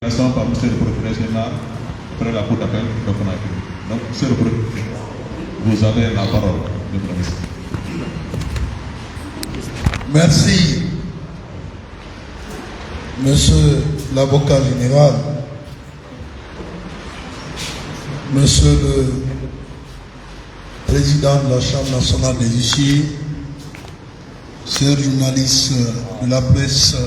Par monsieur le procureur général, après la cour d'appel de Conakry. Donc, monsieur le procureur, vous avez la parole. Merci, monsieur l'avocat général, monsieur le président de la Chambre nationale des huissiers, chers journalistes de la presse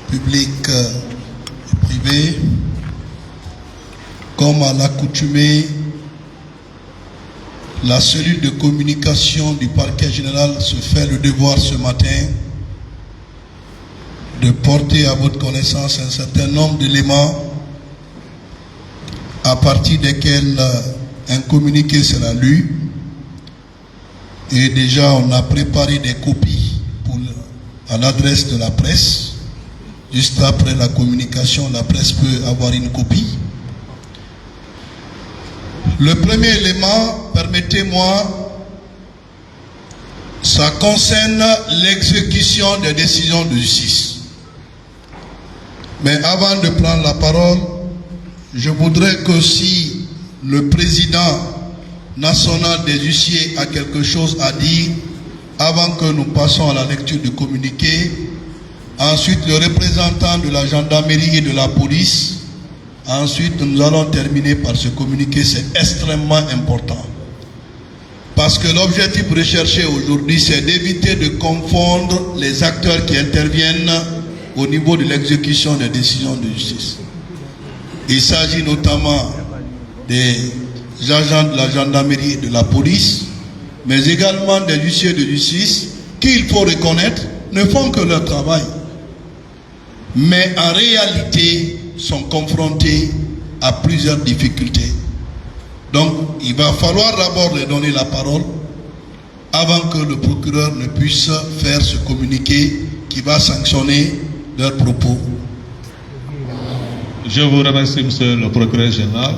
publique et privée, comme à l'accoutumée, la cellule de communication du parquet général se fait le devoir ce matin de porter à votre connaissance un certain nombre d'éléments à partir desquels un communiqué sera lu. Et déjà, on a préparé des copies à l'adresse de la presse. Juste après la communication, la presse peut avoir une copie. Le premier élément, permettez-moi, ça concerne l'exécution des décisions de justice. Mais avant de prendre la parole, je voudrais que si le président national des huissiers a quelque chose à dire, avant que nous passions à la lecture du communiqué, ensuite le représentant de la gendarmerie et de la police, ensuite nous allons terminer par ce communiqué. C'est extrêmement important. Parce que l'objectif recherché aujourd'hui, c'est d'éviter de confondre les acteurs qui interviennent au niveau de l'exécution des décisions de justice. Il s'agit notamment des agents de la gendarmerie et de la police, mais également des huissiers de justice qui, il faut reconnaître, ne font que leur travail, mais en réalité sont confrontés à plusieurs difficultés. Donc, il va falloir d'abord leur donner la parole avant que le procureur ne puisse faire ce communiqué qui va sanctionner leurs propos. Je vous remercie, monsieur le procureur général.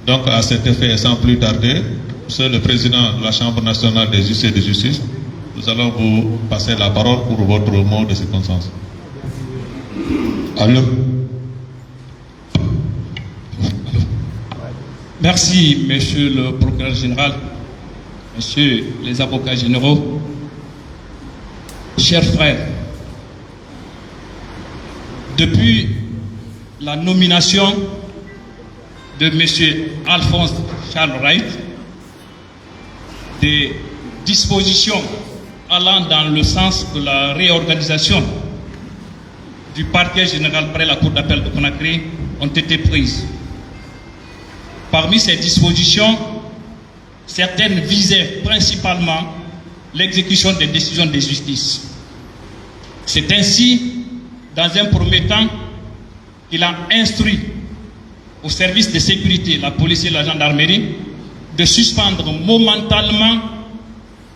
Donc, à cet effet, et sans plus tarder, monsieur le président de la Chambre nationale des huissiers de justice, nous allons vous passer la parole pour votre mot de circonstance. Allô? Merci, monsieur le procureur général, messieurs les avocats généraux, chers frères. Depuis la nomination de monsieur Alphonse Charles Wright, des dispositions allant dans le sens de la réorganisation du parquet général près la cour d'appel de Conakry ont été prises. Parmi ces dispositions, certaines visaient principalement l'exécution des décisions de justice. C'est ainsi, dans un premier temps, qu'il a instruit au service de sécurité, la police et la gendarmerie, de suspendre momentanément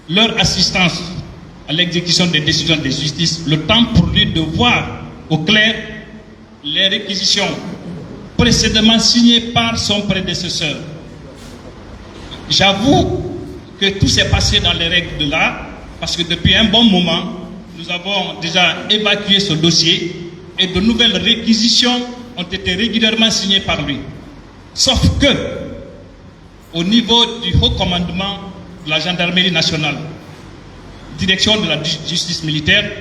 leur assistance à l'exécution des décisions de justice, le temps pour lui de voir au clair les réquisitions précédemment signées par son prédécesseur. J'avoue que tout s'est passé dans les règles de l'art, parce que depuis un bon moment, nous avons déjà évacué ce dossier et de nouvelles réquisitions ont été régulièrement signées par lui. Sauf que, au niveau du haut commandement de la gendarmerie nationale, direction de la justice militaire,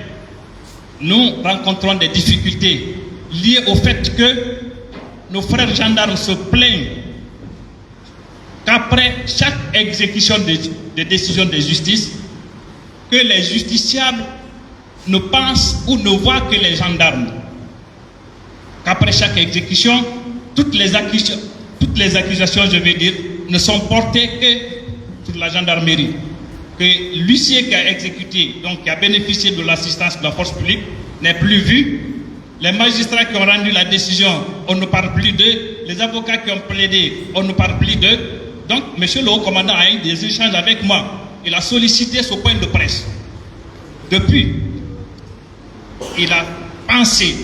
nous rencontrons des difficultés liées au fait que nos frères gendarmes se plaignent qu'après chaque exécution de décision de justice, que les justiciables ne pensent ou ne voient que les gendarmes. Qu'après chaque exécution, toutes les accusations, je vais dire, ne sont portées que sur la gendarmerie. Que l'huissier qui a exécuté, donc qui a bénéficié de l'assistance de la force publique, n'est plus vu. Les magistrats qui ont rendu la décision, on ne parle plus d'eux. Les avocats qui ont plaidé, on ne parle plus d'eux. Donc, monsieur le haut commandant a eu des échanges avec moi. Il a sollicité ce point de presse. Depuis, il a pensé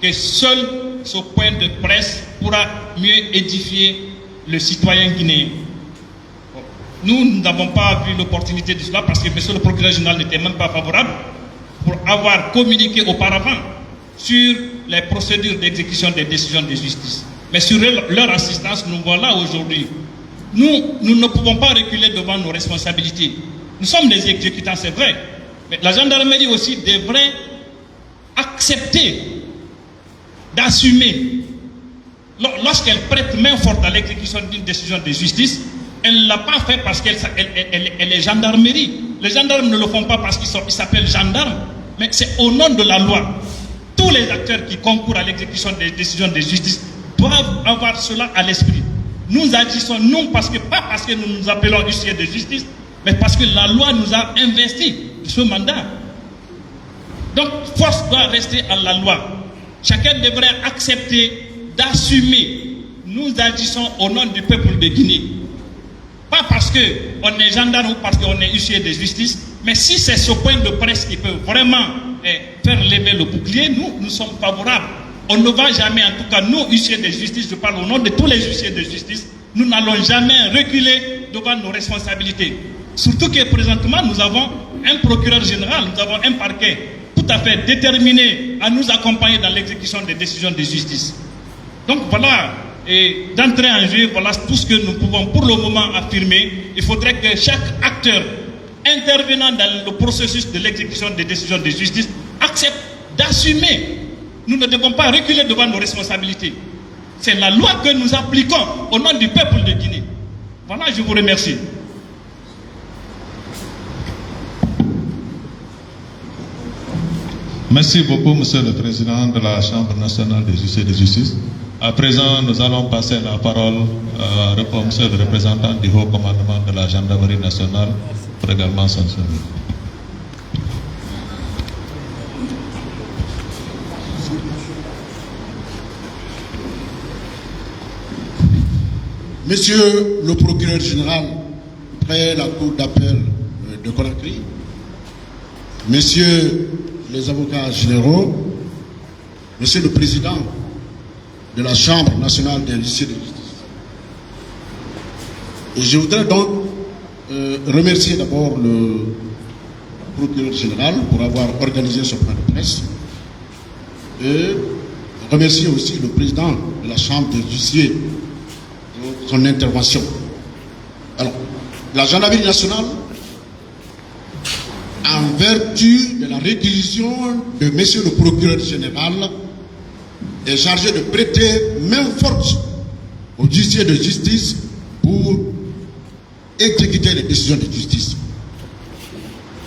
que seul ce point de presse pourra mieux édifier le citoyen guinéen. Nous n'avons pas vu l'opportunité de cela parce que monsieur le procureur général n'était même pas favorable pour avoir communiqué auparavant sur les procédures d'exécution des décisions de justice. Mais sur leur assistance, nous voilà aujourd'hui. Nous ne pouvons pas reculer devant nos responsabilités. Nous sommes des exécutants, c'est vrai. Mais la gendarmerie aussi devrait accepter d'assumer. Lorsqu'elle prête main forte à l'exécution d'une décision de justice, elle ne l'a pas fait parce qu'elle est gendarmerie. Les gendarmes ne le font pas parce qu'ils s'appellent gendarmes, mais c'est au nom de la loi. Tous les acteurs qui concourent à l'exécution des décisions de justice doivent avoir cela à l'esprit. Nous agissons non pas parce que nous nous appelons huissiers de justice, mais parce que la loi nous a investi de ce mandat. Donc, force doit rester à la loi. Chacun devrait accepter d'assumer. Nous agissons au nom du peuple de Guinée. Pas parce qu'on est gendarme ou parce qu'on est huissier de justice, mais si c'est ce point de presse qui peut vraiment faire lever le bouclier, nous sommes favorables. On ne va jamais, en tout cas, nous, huissiers de justice, je parle au nom de tous les huissiers de justice, nous n'allons jamais reculer devant nos responsabilités. Surtout que présentement, nous avons un procureur général, nous avons un parquet tout à fait déterminé à nous accompagner dans l'exécution des décisions de justice. Donc voilà, et d'entrer en jeu, voilà tout ce que nous pouvons pour le moment affirmer. Il faudrait que chaque acteur intervenant dans le processus de l'exécution des décisions de justice accepte d'assumer. Nous ne devons pas reculer devant nos responsabilités. C'est la loi que nous appliquons au nom du peuple de Guinée. Voilà, je vous remercie. Merci beaucoup, Monsieur le Président de la Chambre nationale des huissiers de justice. À présent, nous allons passer la parole au Monsieur le représentant du Haut Commandement de la Gendarmerie nationale pour également sanctionner. Monsieur le procureur général, près la cour d'appel de Conakry, Messieurs les avocats généraux, Monsieur le Président de la Chambre nationale des huissiers de justice. Et je voudrais donc remercier d'abord le procureur général pour avoir organisé ce point de presse et remercier aussi le président de la Chambre des huissiers pour son intervention. Alors, la gendarmerie nationale, en vertu de la réquisition de Monsieur le procureur général, est chargé de prêter main forte aux huissiers de justice pour exécuter les décisions de justice.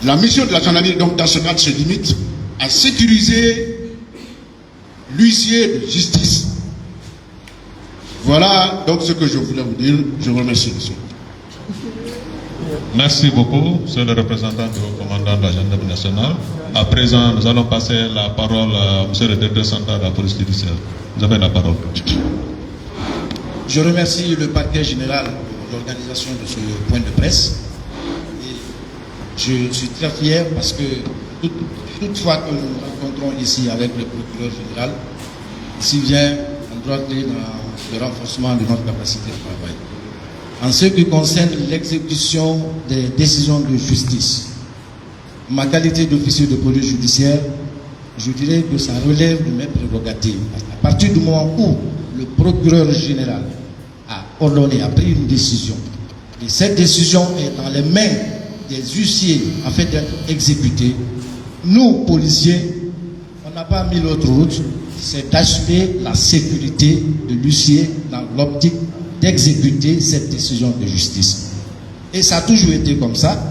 La mission de la gendarmerie donc nationale se limite à sécuriser l'huissier de justice. Voilà donc ce que je voulais vous dire. Je vous remercie, monsieur. Merci beaucoup, Monsieur le représentant du haut commandant de la gendarmerie nationale. À présent, nous allons passer la parole à Monsieur le directeur central de la police judiciaire. Vous avez la parole. Je remercie le parquet général pour l'organisation de ce point de presse. Et je suis très fier parce que toutefois que nous nous rencontrons ici avec le procureur général, ici vient un droit clé dans le renforcement de notre capacité de travail. En ce qui concerne l'exécution des décisions de justice, ma qualité d'officier de police judiciaire, je dirais que ça relève de mes prérogatives. À partir du moment où le procureur général a ordonné, a pris une décision, et cette décision est dans les mains des huissiers afin d'être exécutée, nous, policiers, on n'a pas mis l'autre route, c'est d'assurer la sécurité de l'huissier dans l'optique d'exécuter cette décision de justice. Et ça a toujours été comme ça.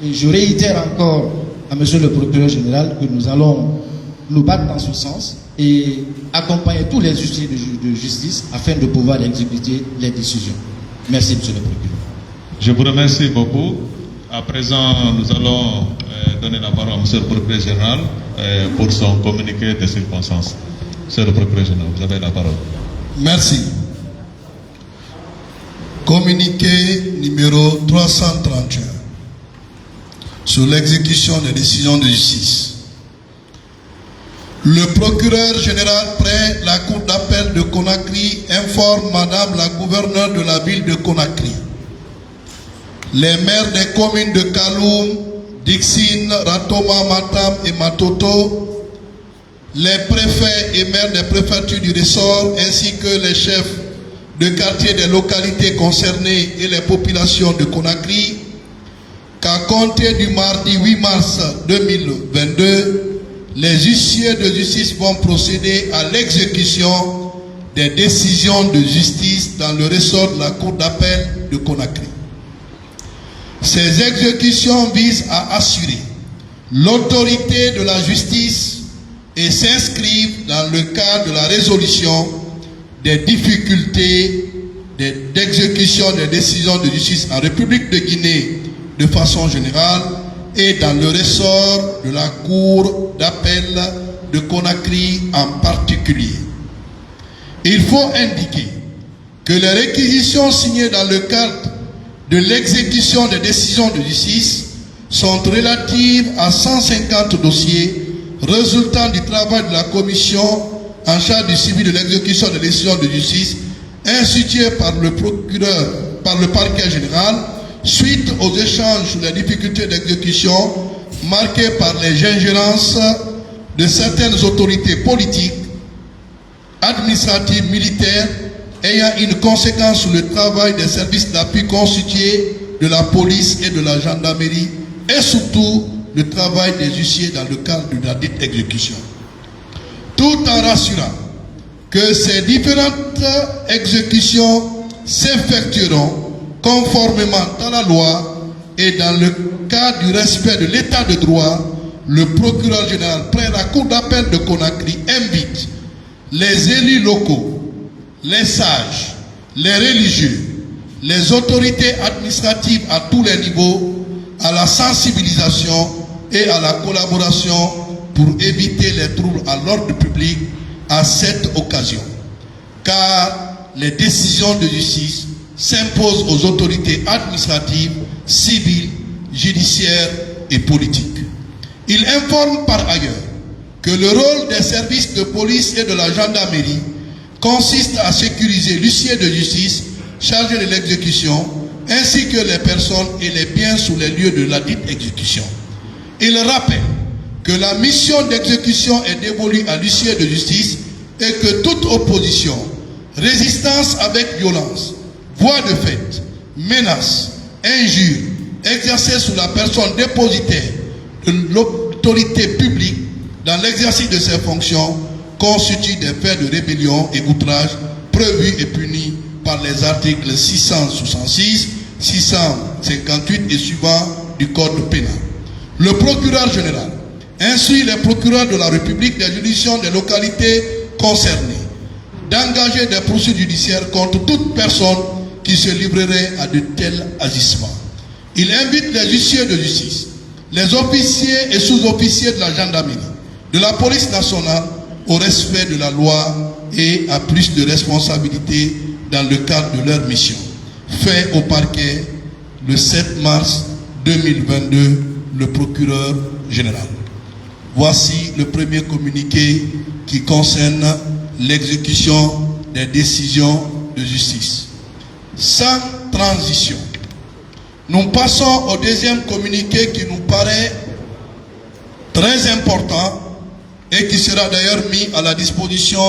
Et je réitère encore à Monsieur le procureur général que nous allons nous battre dans ce sens et accompagner tous les huissiers de justice afin de pouvoir exécuter les décisions. Merci, Monsieur le procureur. Je vous remercie beaucoup. À présent, nous allons donner la parole à Monsieur le procureur général pour son communiqué de circonstances. Monsieur le procureur général, vous avez la parole. Merci. Communiqué numéro 331 sur l'exécution des décisions de justice. Le procureur général près la cour d'appel de Conakry informe Madame la gouverneure de la ville de Conakry, les maires des communes de Kaloum, Dixine, Ratoma, Matam et Matoto, les préfets et maires des préfectures du ressort ainsi que les chefs de quartier des localités concernées et les populations de Conakry qu'à compter du mardi 8 mars 2022, les huissiers de justice vont procéder à l'exécution des décisions de justice dans le ressort de la Cour d'appel de Conakry. Ces exécutions visent à assurer l'autorité de la justice et s'inscrivent dans le cadre de la résolution des difficultés d'exécution des décisions de justice en République de Guinée de façon générale et dans le ressort de la Cour d'appel de Conakry en particulier. Il faut indiquer que les réquisitions signées dans le cadre de l'exécution des décisions de justice sont relatives à 150 dossiers résultant du travail de la commission en charge du suivi de l'exécution des décisions de justice instituée par le procureur, par le parquet général, suite aux échanges sur les difficultés d'exécution marquées par les ingérences de certaines autorités politiques, administratives, militaires, ayant une conséquence sur le travail des services d'appui constitués de la police et de la gendarmerie, et surtout le travail des huissiers dans le cadre de la dite exécution. Tout en rassurant que ces différentes exécutions s'effectueront conformément à la loi et dans le cadre du respect de l'état de droit, le procureur général près la Cour d'appel de Conakry invite les élus locaux, les sages, les religieux, les autorités administratives à tous les niveaux à la sensibilisation et à la collaboration pour éviter les troubles à l'ordre public à cette occasion. Car les décisions de justice s'imposent aux autorités administratives, civiles, judiciaires et politiques. Il informe par ailleurs que le rôle des services de police et de la gendarmerie consiste à sécuriser l'huissier de justice chargé de l'exécution ainsi que les personnes et les biens sur les lieux de la dite exécution. Il rappelle que la mission d'exécution est dévolue à l'huissier de justice et que toute opposition, résistance avec violence, voie de fait, menace, injure, exercée sur la personne dépositaire de l'autorité publique dans l'exercice de ses fonctions constitue des faits de rébellion et outrage prévus et punis par les articles 666, 658 et suivants du Code pénal. Le procureur général instruit les procureurs de la République des juridictions des localités concernées d'engager des poursuites judiciaires contre toute personne qui se livrerait à de tels agissements. Il invite les huissiers de justice, les officiers et sous-officiers de la gendarmerie, de la police nationale au respect de la loi et à plus de responsabilités dans le cadre de leur mission. Fait au parquet le 7 mars 2022, le procureur général. Voici le premier communiqué qui concerne l'exécution des décisions de justice. Sans transition, nous passons au deuxième communiqué qui nous paraît très important et qui sera d'ailleurs mis à la disposition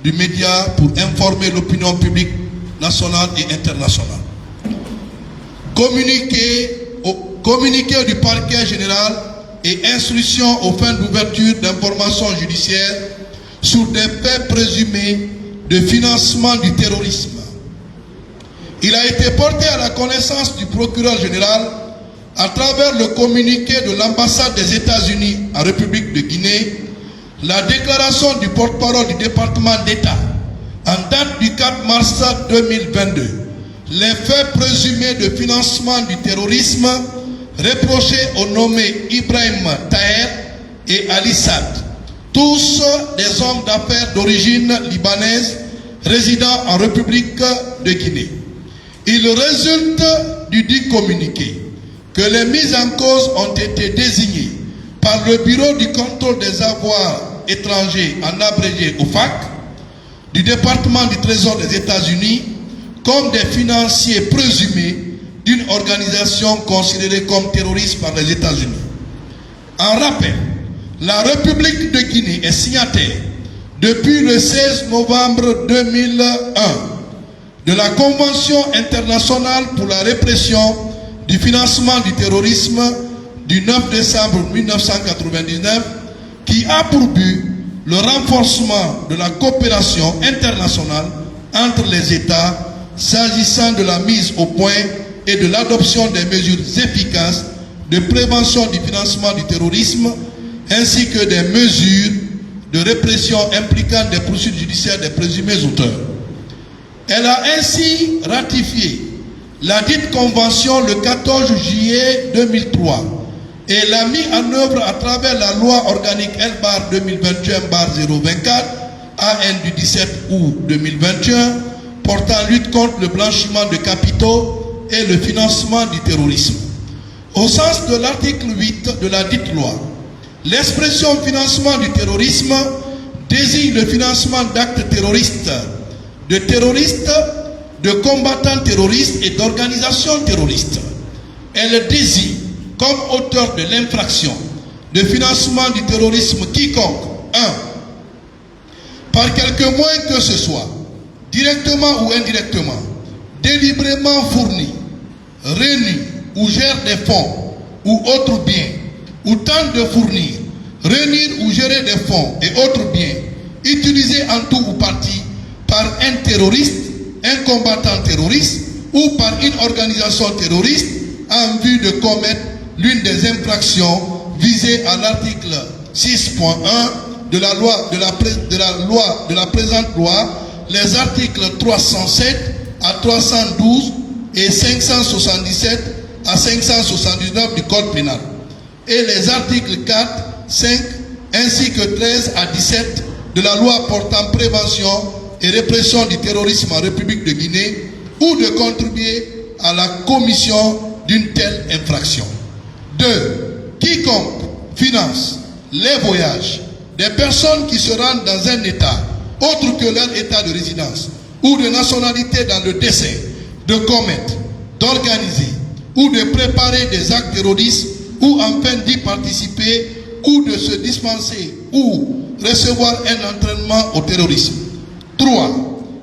du média pour informer l'opinion publique nationale et internationale. Communiqué du parquet général et instruction aux fins d'ouverture d'informations judiciaires sur des faits présumés de financement du terrorisme. Il a été porté à la connaissance du procureur général à travers le communiqué de l'ambassade des États-Unis en République de Guinée, la déclaration du porte-parole du département d'État en date du 4 mars 2022, les faits présumés de financement du terrorisme reprochés aux nommés Ibrahim Taher et Ali Saad, tous des hommes d'affaires d'origine libanaise résidant en République de Guinée. Il résulte du dit communiqué que les mises en cause ont été désignées par le Bureau du contrôle des avoirs étrangers, en abrégé OFAC, du département du Trésor des États-Unis comme des financiers présumés d'une organisation considérée comme terroriste par les États-Unis. En rappel, La République de Guinée est signataire depuis le 16 novembre 2001 de la Convention internationale pour la répression du financement du terrorisme du 9 décembre 1999 qui a pour but le renforcement de la coopération internationale entre les États s'agissant de la mise au point et de l'adoption des mesures efficaces de prévention du financement du terrorisme ainsi que des mesures de répression impliquant des poursuites judiciaires des présumés auteurs. Elle a ainsi ratifié la dite convention le 14 juillet 2003 et l'a mis en œuvre à travers la loi organique L-2021-024 AN du 17 août 2021 portant lutte contre le blanchiment de capitaux et le financement du terrorisme. Au sens de l'article 8 de la dite loi, l'expression financement du terrorisme désigne le financement d'actes terroristes, de combattants terroristes et d'organisations terroristes. Elle désigne comme auteur de l'infraction de financement du terrorisme quiconque, 1. Par quelque moyen que ce soit, directement ou indirectement, délibérément fourni, réuni ou gère des fonds ou autres biens, ou tente de fournir, réunir ou gérer des fonds et autres biens, utilisés en tout ou partie par un terroriste, un combattant terroriste ou par une organisation terroriste en vue de commettre l'une des infractions visées à l'article 6.1 de la présente loi, les articles 307 à 312 et 577 à 579 du Code pénal, et les articles 4, 5 ainsi que 13 à 17 de la loi portant prévention et répression du terrorisme en République de Guinée, ou de contribuer à la commission d'une telle infraction. 2. Quiconque finance les voyages des personnes qui se rendent dans un État autre que leur État de résidence ou de nationalité dans le dessein de commettre, d'organiser ou de préparer des actes terroristes ou enfin d'y participer ou de se dispenser ou recevoir un entraînement au terrorisme. 3.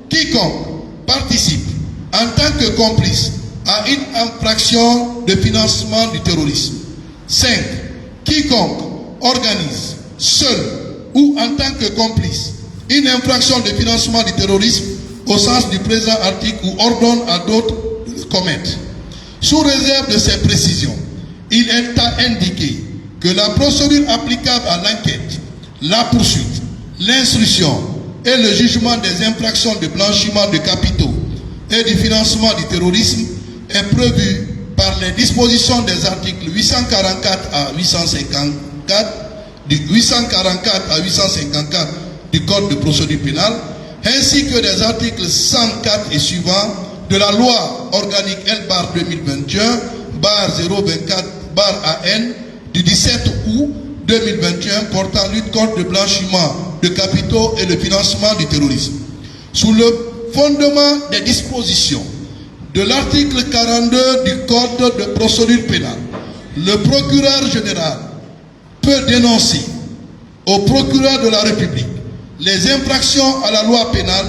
Quiconque participe en tant que complice à une infraction de financement du terrorisme. 5. Quiconque organise seul ou en tant que complice une infraction de financement du terrorisme au sens du présent article ou ordonne à d'autres de le commettre. Sous réserve de ces précisions, il est à indiquer que la procédure applicable à l'enquête, la poursuite, l'instruction et le jugement des infractions de blanchiment de capitaux et du financement du terrorisme est prévue par les dispositions des articles 844 à 854 du Code de procédure pénale, ainsi que des articles 104 et suivants de la loi organique L-2021-024-AN du 17 août 2021 portant lutte contre le blanchiment de capitaux et le financement du terrorisme. Sous le fondement des dispositions de l'article 42 du Code de procédure pénale, le procureur général peut dénoncer au procureur de la République les infractions à la loi pénale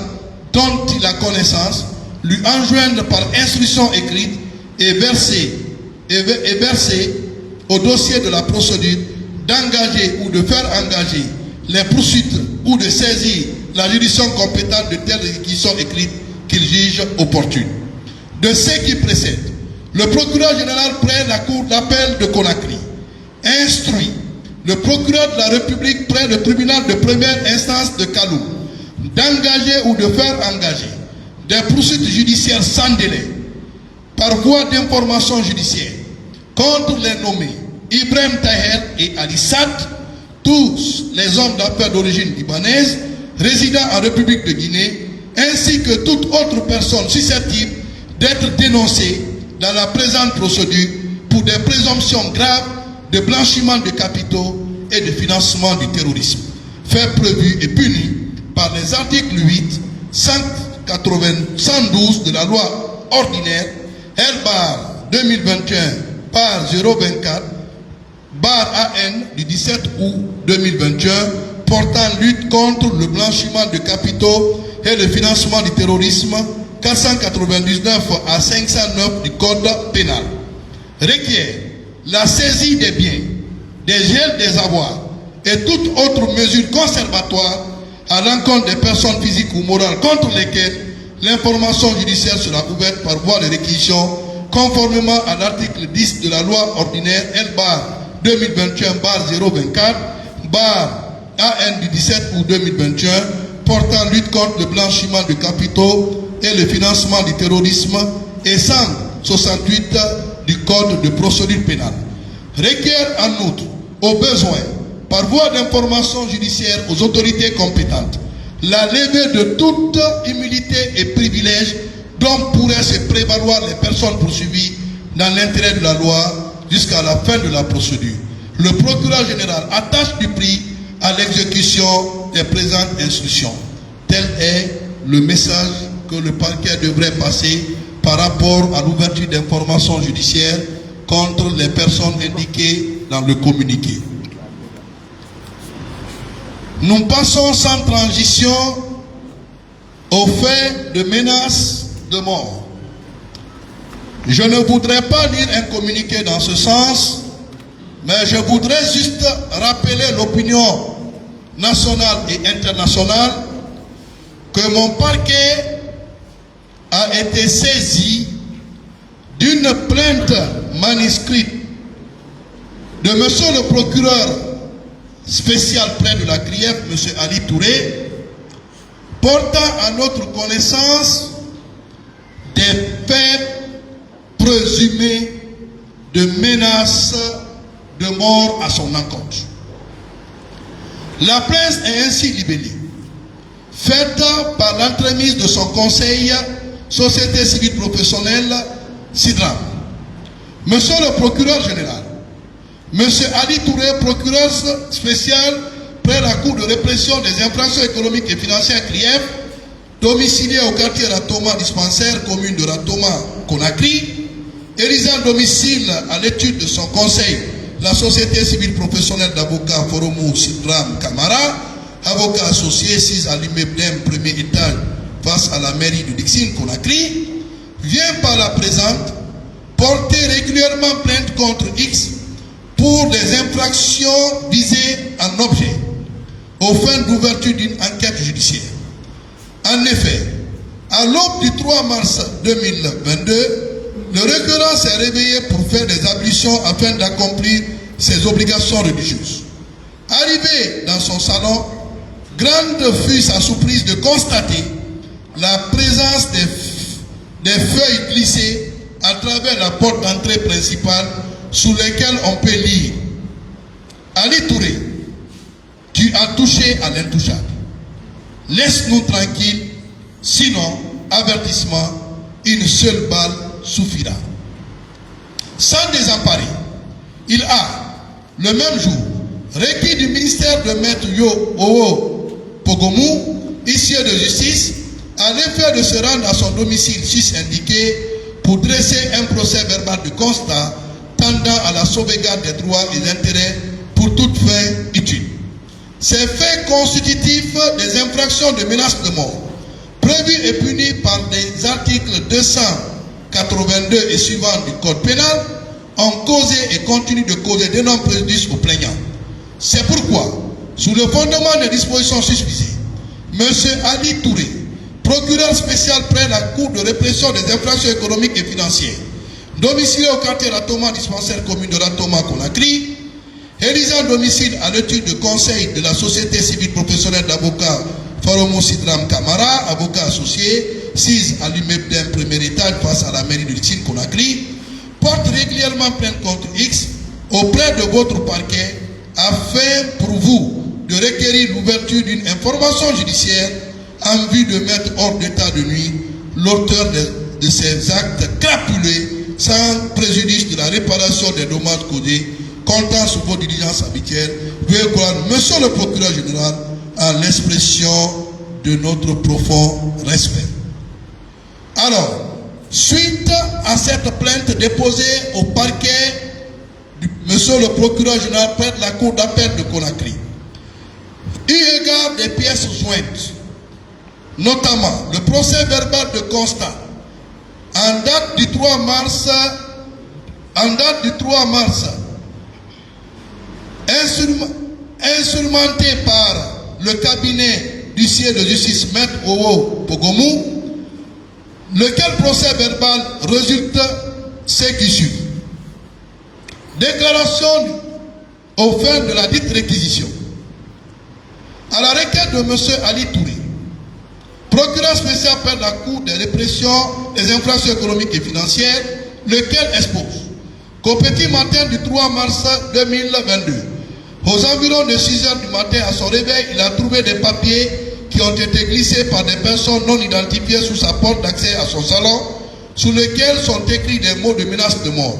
dont il a connaissance, lui enjoindre par instruction écrite et verser au dossier de la procédure d'engager ou de faire engager les poursuites ou de saisir la juridiction compétente de telles réquisitions écrites qu'il juge opportunes. De ce qui précède, le procureur général près la cour d'appel de Conakry instruit le procureur de la République près le tribunal de première instance de Kaloum d'engager ou de faire engager des poursuites judiciaires sans délai par voie d'information judiciaire contre les nommés Ibrahim Taher et Ali Sad, tous les hommes d'affaires d'origine libanaise résidant en République de Guinée, ainsi que toute autre personne susceptible d'être dénoncée dans la présente procédure pour des présomptions graves de blanchiment de capitaux et de financement du terrorisme, fait prévu et puni par les articles 8, 112 de la loi ordinaire L-2021-024 AN du 17 août 2021 portant lutte contre le blanchiment de capitaux et le financement du terrorisme 499 à 509 du Code pénal requiert la saisie des biens, des gels des avoirs et toute autre mesure conservatoire à l'encontre des personnes physiques ou morales contre lesquelles l'information judiciaire sera ouverte par voie de réquisition conformément à l'article 10 de la loi ordinaire L-2021-024 AN du 17 août 2021 portant lutte contre le blanchiment de capitaux et le financement du terrorisme et 168 du Code de procédure pénale. Requiert en outre, au besoin, par voie d'information judiciaire aux autorités compétentes, la levée de toute immunité et privilège dont pourraient se prévaloir les personnes poursuivies dans l'intérêt de la loi jusqu'à la fin de la procédure. Le procureur général attache du prix à l'exécution des présentes instructions. Tel est le message que le parquet devrait passer par rapport à l'ouverture d'informations judiciaires contre les personnes indiquées dans le communiqué. Nous passons sans transition au fait de menaces de mort. Je ne voudrais pas lire un communiqué dans ce sens, mais je voudrais juste rappeler l'opinion nationale et internationale que mon parquet a été saisi d'une plainte manuscrite de monsieur le procureur spécial près de la CRIEF, M. Ali Touré, portant à notre connaissance des faits présumés de menaces de mort à son encontre. La plainte est ainsi libellée, faite par l'entremise de son conseil Société civile professionnelle SIDRAM. Monsieur le procureur général, Monsieur Ali Touré, procureur spécial près la Cour de répression des infractions économiques et financières CRIEF, domicilié au quartier Ratoma dispensaire, commune de Ratoma, Conakry, élisant domicile à l'étude de son conseil, la Société civile professionnelle d'avocats Foromou Sidram Kamara, avocat associé 6 à l'immeuble d'un premier étage face à la mairie de Dixine, Conakry, vient par la présente porter régulièrement plainte contre X pour des infractions visées en objet, aux fins d'ouverture d'une enquête judiciaire. En effet, à l'aube du 3 mars 2022, le requérant s'est réveillé pour faire des ablutions afin d'accomplir ses obligations religieuses. Arrivé dans son salon, grande fut sa surprise de constater la présence des feuilles glissées à travers la porte d'entrée principale sous lesquelles on peut lire: Ali Touré, tu as touché à l'intouchable. Laisse-nous tranquilles, sinon, avertissement, une seule balle suffira. Sans désemparer, il a, le même jour, requis du ministère de Maître Yo Owo Pogomou, huissier de justice, à l'effet de se rendre à son domicile indiqué pour dresser un procès verbal de constat tendant à la sauvegarde des droits et intérêts pour toute fin utile. Ces faits constitutifs des infractions de menace de mort, prévus et punis par les articles 282 et suivants du Code pénal, ont causé et continuent de causer d'énormes préjudices aux plaignants. C'est pourquoi, sous le fondement des dispositions susvisées, M. Ali Touré, procureur spécial près la Cour de répression des infractions économiques et financières, domicilié au quartier Ratoma, dispensaire commune de Ratoma, Conakry, élisant domicile à l'étude de conseil de la Société civile professionnelle d'avocats Faromo Sidram Kamara, avocat associé, 6 à l'immeuble d'un premier étage face à la mairie de Dixine, Conakry, porte régulièrement plainte contre X auprès de votre parquet afin pour vous de requérir l'ouverture d'une information judiciaire en vue de mettre hors d'état de nuit l'auteur de ces actes crapuleux sans préjudice de la réparation des dommages causés, comptant sur vos diligences habituelles. Veuillez croire, monsieur le procureur général, à l'expression de notre profond respect. Alors, suite à cette plainte déposée au parquet Monsieur le procureur général près de la cour d'appel de Conakry, eu égard des pièces jointes, notamment le procès verbal de constat en date du 3 mars, instrumenté par le cabinet d'huissier de justice Maître Owo Pogomou, lequel procès verbal résulte ce qui suit. Déclaration aux fins de la dite réquisition. À la requête de M. Ali Touré, procureur spécial près de la Cour de répression des infractions économiques et financières, lequel expose qu'au petit matin du 3 mars 2022, aux environs de 6 h du matin à son réveil, il a trouvé des papiers qui ont été glissés par des personnes non identifiées sous sa porte d'accès à son salon, sous lesquels sont écrits des mots de menace de mort.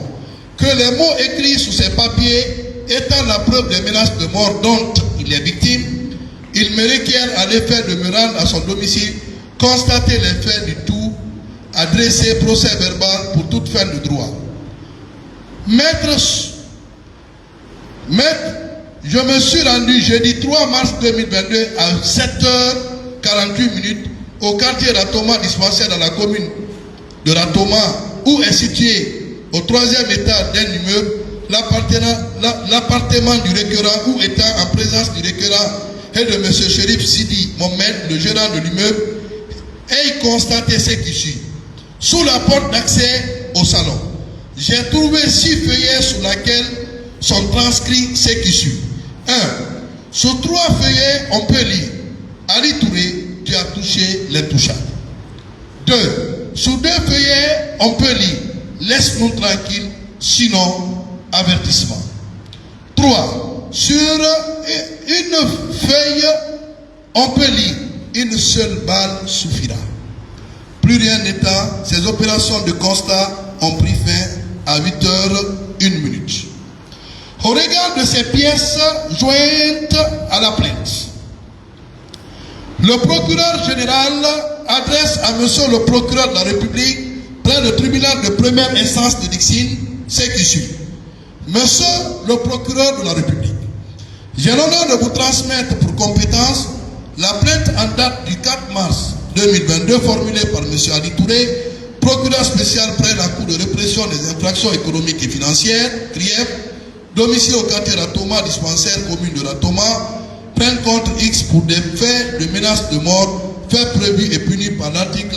Que les mots écrits sous ces papiers étant la preuve des menaces de mort dont il est victime, il me requiert à l'effet de me rendre à son domicile, constater les faits du tout, adresser procès verbal pour toute fin de droit. Maître, je me suis rendu jeudi 3 mars 2022 à 7h48 au quartier Ratoma dispensaire dans la commune de Ratoma, où est situé au 3e étage d'un immeuble l'appartement du requérant, où étant en présence du requérant et de M. Chérif Sidi Mohamed, le gérant de l'immeuble, et constaté ce qui suit. Sous la porte d'accès au salon, j'ai trouvé 6 feuillets sur lesquels sont transcrits ce qui suit. 1. Sur 3 feuillets, on peut lire Ali Touré, tu as touché l'intouchable. 2. Sur 2 feuillets, on peut lire laisse-nous tranquille, sinon avertissement. 3. Sur une feuille, on peut lire une seule balle suffira. Plus rien n'étant, ces opérations de constat ont pris fin à 8h01. Au regard de ces pièces jointes à la plainte, le procureur général adresse à monsieur le procureur de la République près du tribunal de première instance de Dixine ce qui suit. Monsieur le procureur de la République, j'ai l'honneur de vous transmettre pour compétence la plainte en date du 4 mars 2022 formulée par M. Ali Touré, procureur spécial près la Cour de répression des infractions économiques et financières, CRIEF, domicile au quartier Ratoma, dispensaire commune de Ratoma, plainte contre X pour des faits de menace de mort, faits prévus et punis par l'article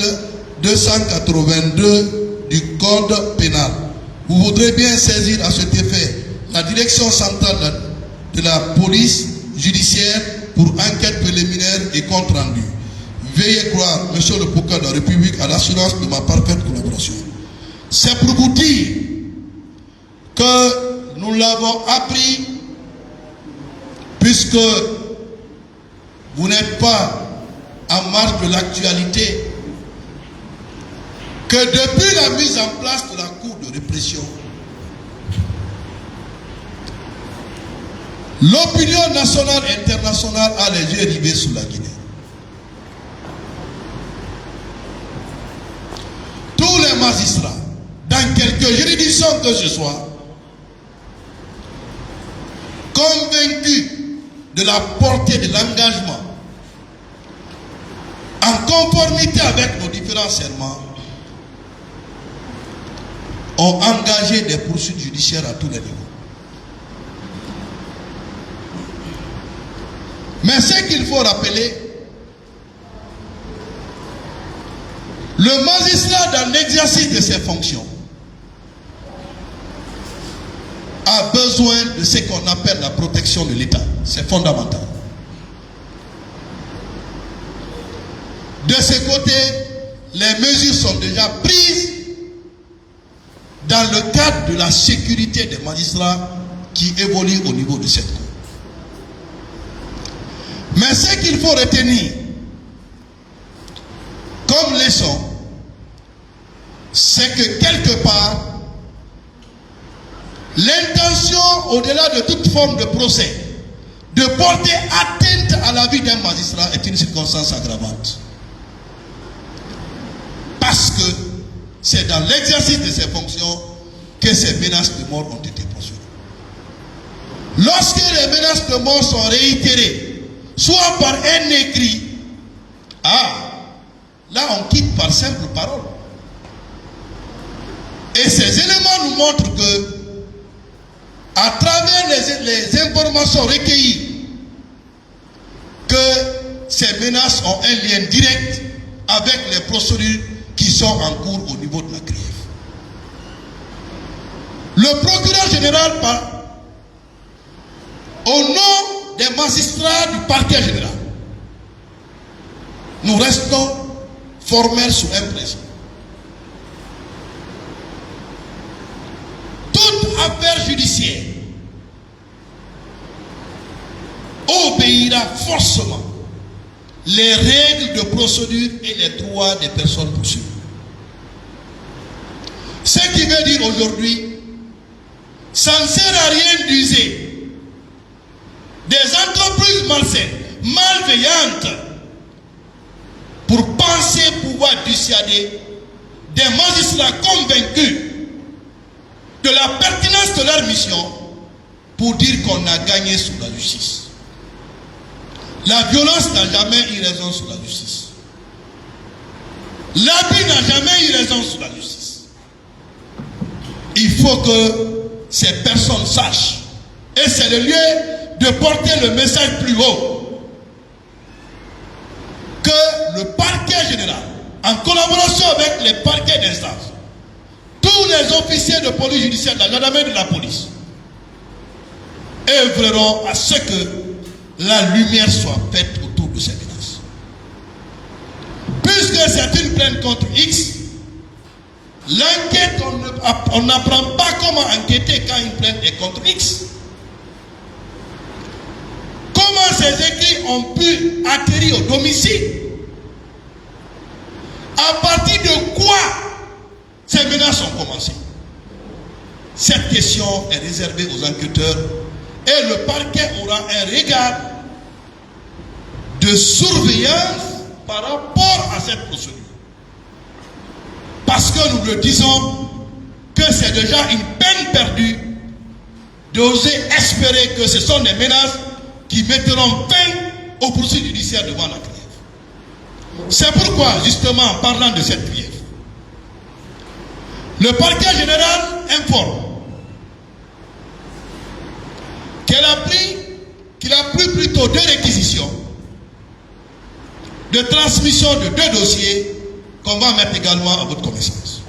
282 du Code pénal. Vous voudrez bien saisir à cet effet la direction centrale de la police judiciaire pour enquête préliminaire et compte rendu. Veuillez croire, monsieur le procureur de la République, à l'assurance de ma parfaite collaboration. C'est pour vous dire que nous l'avons appris, puisque vous n'êtes pas en marge de l'actualité, que depuis la mise en place de la Cour de répression, l'opinion nationale et internationale a les yeux rivés sur la Guinée. Tous les magistrats, dans quelques juridictions que ce soit, convaincus de la portée de l'engagement, en conformité avec nos différents serments, ont engagé des poursuites judiciaires à tous les niveaux. Mais ce qu'il faut rappeler, le magistrat dans l'exercice de ses fonctions a besoin de ce qu'on appelle la protection de l'État. C'est fondamental. De ce côté, les mesures sont déjà prises dans le cadre de la sécurité des magistrats qui évoluent au niveau de cette cour. Mais ce qu'il faut retenir comme leçon, c'est que quelque part, l'intention, au-delà de toute forme de procès, de porter atteinte à la vie d'un magistrat est une circonstance aggravante. Parce que c'est dans l'exercice de ces fonctions que ces menaces de mort ont été poursuivies. Lorsque les menaces de mort sont réitérées, soit par un écrit, là on quitte par simple parole. Et ces éléments nous montrent que, à travers les informations recueillies, que ces menaces ont un lien direct avec les procédures qui sont en cours au niveau de la CRIEF. Le procureur général, au nom des magistrats du parquet général, nous restons formels sur un principe. Toute affaire judiciaire obéira forcément les règles de procédure et les droits des personnes poursuivies. Ce qui veut dire aujourd'hui, ça ne sert à rien d'user des entreprises malsaines, malveillantes, pour penser pouvoir dissuader des magistrats convaincus de la pertinence de leur mission pour dire qu'on a gagné sous la justice. La violence n'a jamais eu raison sous la justice. L'abus n'a jamais eu raison sous la justice. Il faut que ces personnes sachent, et c'est le lieu de porter le message plus haut, que le parquet général, en collaboration avec les parquets d'instance, tous les officiers de police judiciaire, de la gendarmerie de la police, œuvreront à ce que la lumière soit faite autour de ces menaces. Puisque c'est une plainte contre X, l'enquête, on n'apprend pas comment enquêter quand une plainte est contre X. Comment ces écrits ont pu atterrir au domicile? À partir de quoi ces menaces ont commencé? Cette question est réservée aux enquêteurs et le parquet aura un regard de surveillance par rapport à cette procédure. Parce que nous le disons que c'est déjà une peine perdue d'oser espérer que ce sont des menaces qui mettront fin aux poursuites judiciaires devant la CRIEF. C'est pourquoi, justement, en parlant de cette CRIEF, le parquet général informe qu'il a pris plutôt 2 réquisitions de transmission de 2 dossiers qu'on va mettre également à votre connaissance.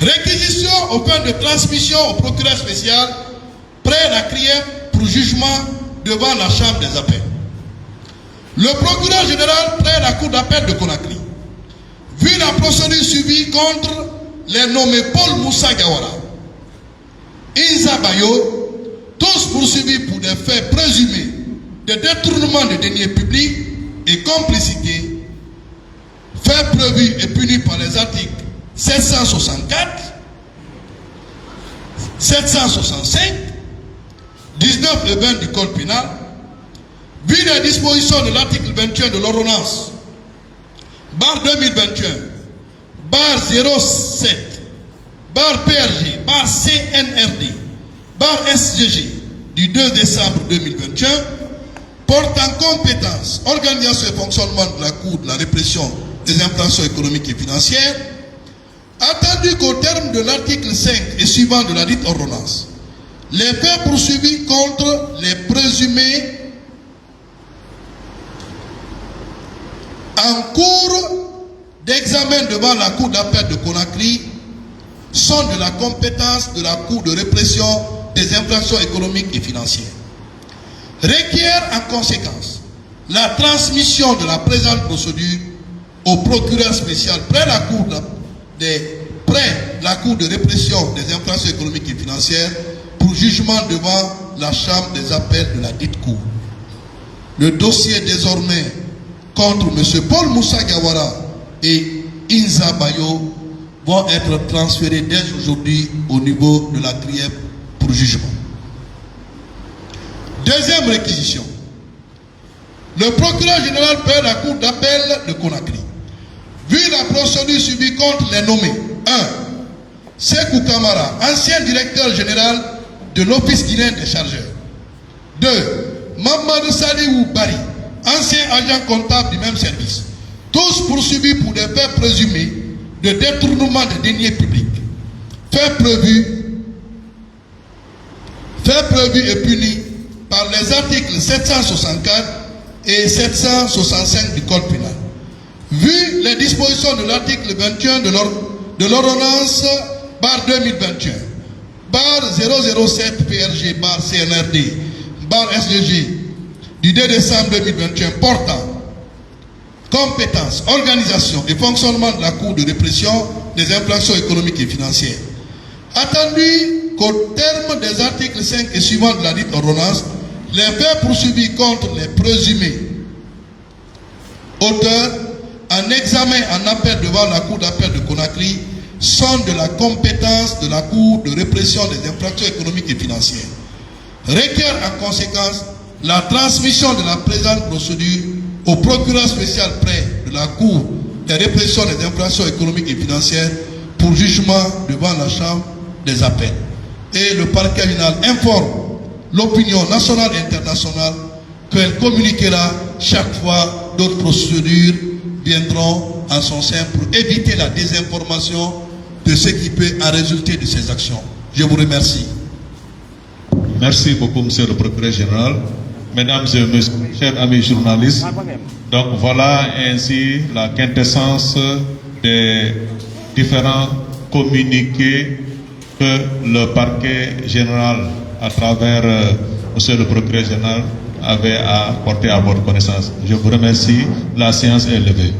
Réquisition au fin de transmission au procureur spécial près la CRIEF pour jugement devant la chambre des appels. Le procureur général près la cour d'appel de Conakry, vu la procédure suivie contre les nommés Paul Moussa Gawara, Inza Bayo, tous poursuivis pour des faits présumés de détournement de deniers publics et complicité, faits prévus et punis par les articles 764, 765, 19 et 20 du Code pénal, vu les dispositions de l'article 21 de l'ordonnance, barre 2021, barre 07, barre PRG, barre CNRD, barre SGG du 2 décembre 2021, portant compétence, organisation et fonctionnement de la Cour de la répression des infractions économiques et financières, attendu qu'au terme de l'article 5 et suivant de la dite ordonnance, les faits poursuivis contre les présumés en cours d'examen devant la Cour d'appel de Conakry sont de la compétence de la Cour de répression des infractions économiques et financières. Requiert en conséquence la transmission de la présente procédure au procureur spécial près la Cour de répression des infractions économiques et financières pour jugement devant la chambre des appels de la dite Cour. Le dossier désormais contre M. Paul Moussa Gawara et Inza Bayo vont être transférés dès aujourd'hui au niveau de la CRIEF pour jugement. Deuxième réquisition. Le procureur général près la Cour d'appel de Conakry, vu la procédure suivie contre les nommés 1. Sekou Kamara, ancien directeur général de l'Office guinéen des chargeurs. 2. Mamadou Saliou Bari, ancien agent comptable du même service. Tous poursuivis pour des faits présumés de détournement des deniers publics. Faits prévus et punis par les articles 764 et 765 du Code pénal. Vu les dispositions de l'article 21 de l'ordonnance barre 2021, barre 007 PRG, barre CNRD, barre SGG, du 2 décembre 2021 portant compétence, organisation et fonctionnement de la Cour de répression des infractions économiques et financières. Attendu qu'au terme des articles 5 et suivants de la dite ordonnance, les faits poursuivis contre les présumés auteurs en examen en appel devant la Cour d'appel de Conakry sont de la compétence de la Cour de répression des infractions économiques et financières. Requiert en conséquence la transmission de la présente procédure au procureur spécial près de la Cour de répression des infractions économiques et financières pour jugement devant la Chambre des appels. Et le parquet général informe l'opinion nationale et internationale qu'elle communiquera chaque fois d'autres procédures viendront en son sein pour éviter la désinformation de ce qui peut en résulter de ces actions. Je vous remercie. Merci beaucoup, monsieur le procureur général. Mesdames et messieurs, chers amis journalistes, donc voilà ainsi la quintessence des différents communiqués que le parquet général, à travers monsieur le procureur général, avait à porter à votre connaissance. Je vous remercie. La séance est levée.